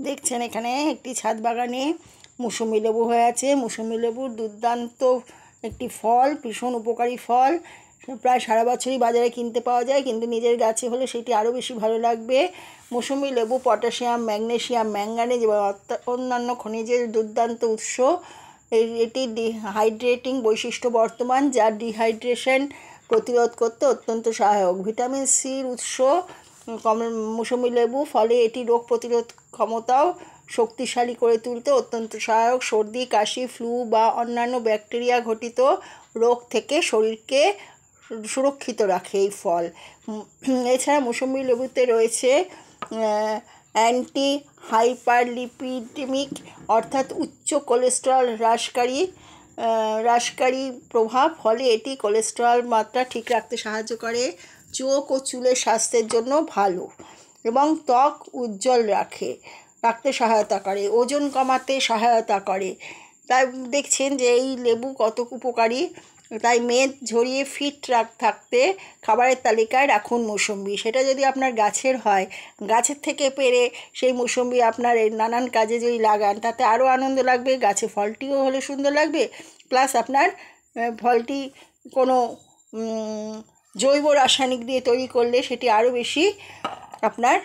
দেখছেন এখানে একটি ছাদ বাগানে মৌসুমী লেবু হয়ে আছে। মৌসুমী লেবুর দুর্দান্ত একটি ফল, ভীষণ উপকারী ফল। প্রায় সারা বছরই বাজারে কিনতে পাওয়া যায়, কিন্তু নিজের গাছে হলে সেটি আরও বেশি ভালো লাগবে। মৌসুমী লেবু পটাশিয়াম, ম্যাগনেসিয়াম, ম্যাঙ্গানিজ এবং অন্যান্য খনিজের দুর্দান্ত উৎস। এটি ডিহাইড্রেটিং বৈশিষ্ট্য বর্তমান, যা ডিহাইড্রেশন প্রতিরোধ করতে অত্যন্ত সহায়ক। ভিটামিন সির উৎস মৌসুমী লেবু, ফলে এটি রোগ প্রতিরোধ ক্ষমতাও শক্তিশালী করে তুলতে অত্যন্ত সহায়ক। সর্দি, কাশি, ফ্লু বা অন্যান্য ব্যাকটেরিয়া ঘটিত রোগ থেকে শরীরকে সুরক্ষিত রাখে এই ফল। এছাড়া মৌসুমী লেবুতে রয়েছে অ্যান্টি হাইপারলিপিডেমিক অর্থাৎ উচ্চ কোলেস্টেরল হ্রাসকারী প্রভাব, ফলে এটি কোলেস্টেরল মাত্রা ঠিক রাখতে সাহায্য করে। চোখ ও চুলের স্বাস্থ্যের জন্য ভালো এবং ত্বক উজ্জ্বল রাখতে সহায়তা করে, ওজন কমাতে সহায়তা করে। তাই দেখছেন যে এই লেবু কত উপকারী। তাই মেদ ঝরিয়ে ফিট থাকতে খাবারের তালিকায় রাখুন মৌসুম্বি। সেটা যদি আপনার গাছের হয়, গাছের থেকে পেড়ে সেই মৌসুম্বি আপনার নানান কাজে যদি লাগান, তাতে আরও আনন্দ লাগবে। গাছে ফলটিও হলে সুন্দর লাগবে, প্লাস আপনার ফলটি কোনো জৈব রাসায়নিক দিয়ে তৈরি করলে সেটি আরও বেশি আপনার